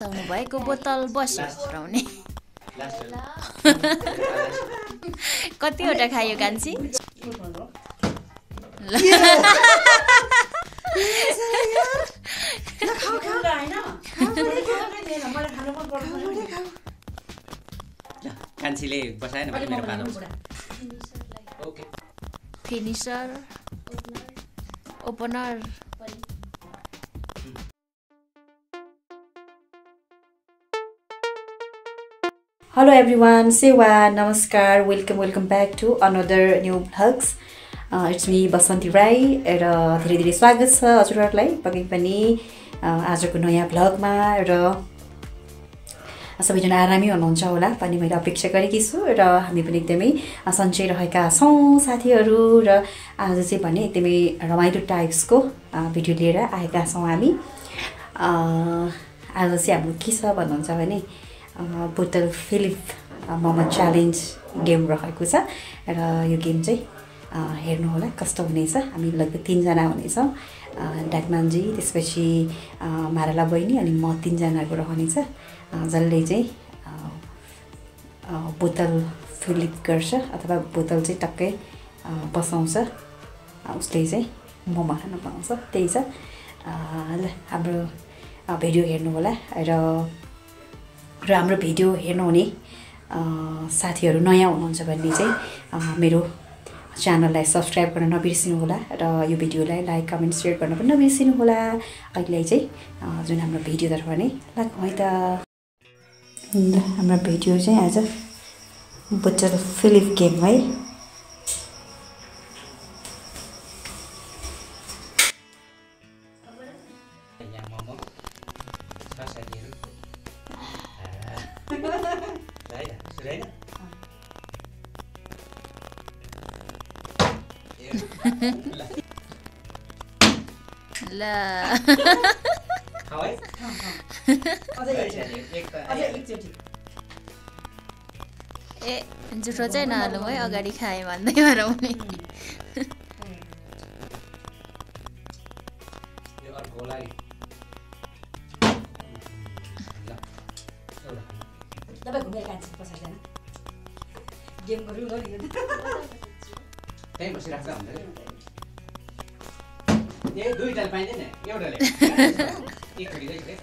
साउनु भएको बोतल बस्यो हराउने कतिवटा खायो कान्छी कान्छीले बसाएन भने मेरो पालो okay finisher opener Hello everyone, Sewa, Namaskar, welcome back to another new vlogs. It's me Basanti Rai र धेरै धेरै स्वागत छ हजुरहरुलाई पक्कै पनि आजको नयाँ भ्लगमा र सबैजना आरामै हुनुहुन्छ होला पनि मैले अपेक्षा गरेकी छु र हामी पनि एकदमै सन्चै रहेका छौं साथीहरु र आज चाहिँ भने एकदमै रमाइलो टाइप्सको भिडियो लिएर आएका छौं हामी आज चाहिँ हाम्रो के छ भन्नुहुन्छ भने बोतल फिलिप मोमो च्यालेन्ज गेम रहेको छ र यो गेम चाहिँ हेर्नु होला कस्तो हुनेछ हामी लगभग 3 जना हुनेछौं डाकमानजी त्यसपछि माराला बहिनी अनि म 3 जनाको रहनेछ जसले चाहिँ बोतल फिलिप गर्छ अथवा बोतल चाहिँ टक्कै बसाउँछ उसले चाहिँ मोमो खान पाउँछ त्यही छ ल हाम्रो भिडियो हेर्नु होला र हाम्रो भिडियो हेर्नुहुने साथीहरु नयाँ हुनुहुन्छ भने चाहिँ मेरो च्यानललाई सब्स्क्राइब गर्न नबिर्सिनु होला र यो भिडियोलाई लाइक कमेन्ट शेयर गर्न पनि नबिर्सिनु होला अहिले चाहिँ जुन हाम्रो भिडियोतर्फ नै लागौँ है त हाम्रो भिडियो चाहिँ आज बोतल फिलिप गेम है ला ए जुठो चाहिँ नहालौँ है अगाडि खाए भन्दै हराउने त्यही बसिराख्छ ए दुईटाले पाइदैन एउटाले एक खडी गयो के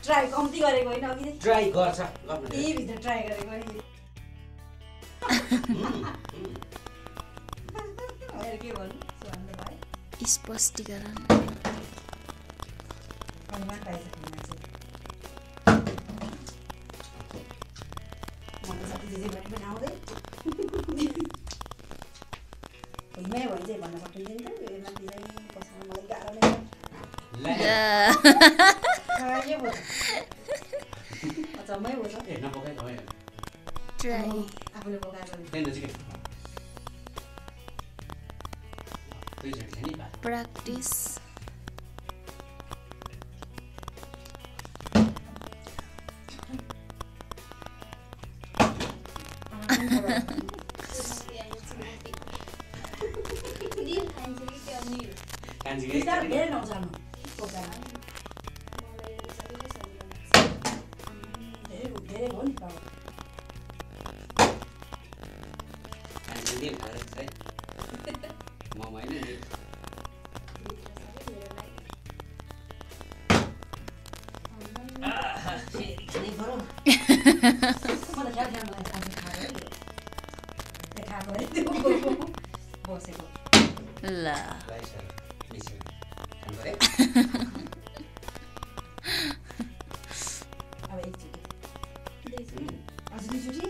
ट्राई कम्ती गरेको हैन अघि ट्राई गर्छ गर्न यही भित्र ट्राई गरेको है अरे के भन्नु सुन्दै भए स्पष्टीकरण अनुमान पाइसक्नु मान्छे मलाई साथी दिदी पनि आउँदै भइमै भइ चाहिँ भन्न सकिँदैन त यो माथि चाहिँ बस्न मलाई गाह्रो नै खायो भयो अचम्मै भयो ए नपकाइ त होइन ट्राई आफूले पकाएको त्यही नजिकै दुईचोटि नि बात प्र्याक्टिस धेरै नजानु धेरै हो नि पाउ ला अब एकचोटि आज दुईचोटि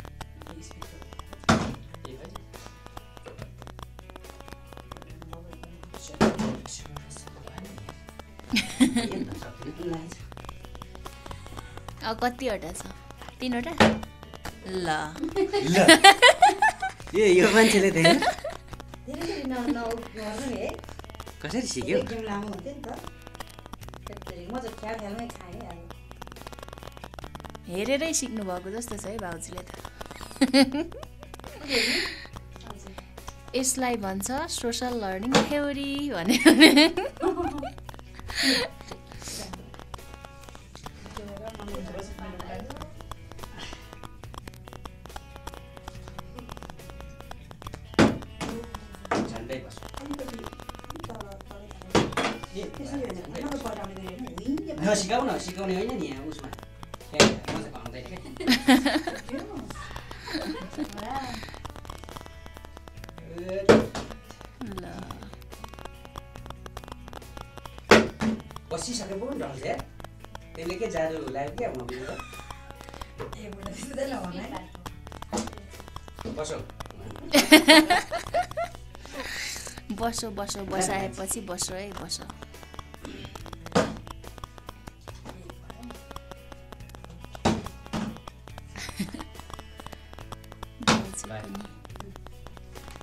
अब कतिवटा छ 3वटा ल यो मान्छेले देख्यो धेरै न गर्नु नि है कसरी सिक्यो गेम लामो हुन्थ्यो नि त त्यही म चाहिँ ख्यालमै खाएँ अब हेरेरै सिक्नु भएको जस्तो छ है भाउजूले त यसलाई भन्छ सोशल लर्निङ थ्योरी भने सिकाउने होइन नि यहाँ उसमा आउँदैन ल बसिसके पो नि ढल्छ त्यसले के जादु लाग्यो क्या मम्मीले बसो बसो बसो बसाएपछि बसो है बसो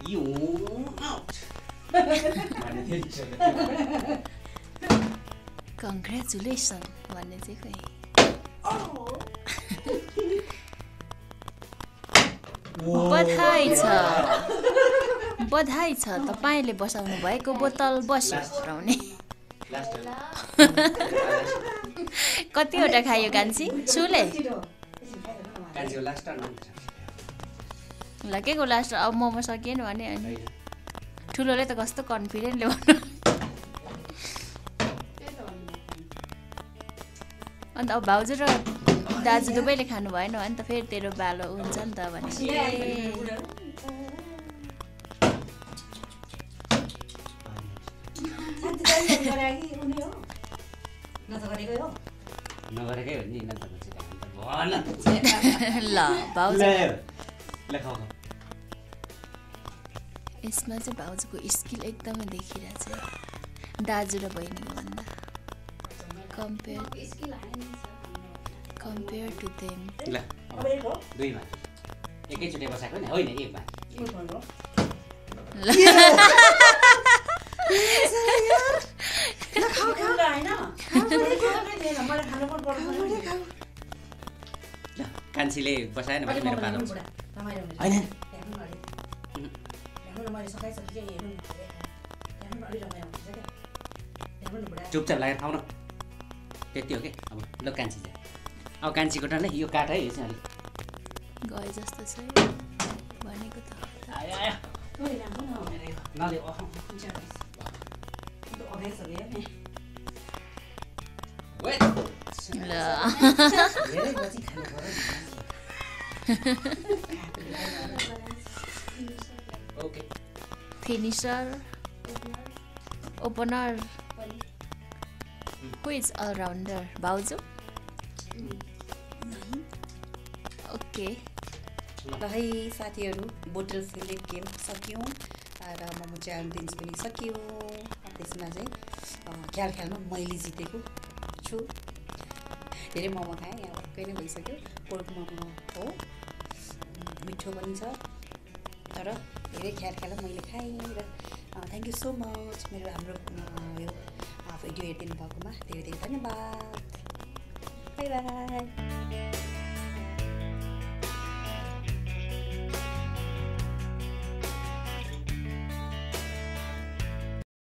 You out. कङ्ग्रेचुलेसन भन्ने चाहिँ खै बधाई छ तपाईँले बसाउनु भएको बोतल बस्यो हराउने कतिवटा खायो कान्छी सुले ल के को लास्ट अब मोमो सकिएन भने अनि ठुलोले त कस्तो कन्फिडेन्टले भन्नु अन्त अब भाउजू र दाजु दुवैले खानु भएन भने त फेरि तेरो बालो हुन्छ नि त भने नगरेकै हो नि ल भाउजू यसमा चाहिँ भाउजूको स्किल एकदमै देखिरहेछ दाजु र बहिनीको भन्दा कम्पेयर टु देम ल दुईमा एकैचोटि बसाएको नि होइन एकमा कान्छीले बसाएन भने मेरो पालो होइन चुपचाप लागेर खाउन त्यति हो कि अब ल कान्छी चाहिँ अब कान्छीको टर्न यो काठ है यो चाहिँ अलिक गए जस्तो छ भनेको त ल okay finisher opener who is all-rounder भाउजू ओके ल है साथीहरू बोटल फिलिप गेम सक्यौँ र मोमो च्यालेन्ज पनि सक्यो त्यसमा चाहिँ ख्यालमा मैले जितेको छु धेरै मोमो खाएँ यहाँ भक्कै नै भइसक्यो पोर्क मोमो हो मिठो पनि छ तर धेरै ख्यालमा मैले खाएँ र थ्याङ्क यू सो मच मेरो हाम्रो यो भिडियो हेरिदिनु भएकोमा धेरै धेरै धन्यवाद बाई बाई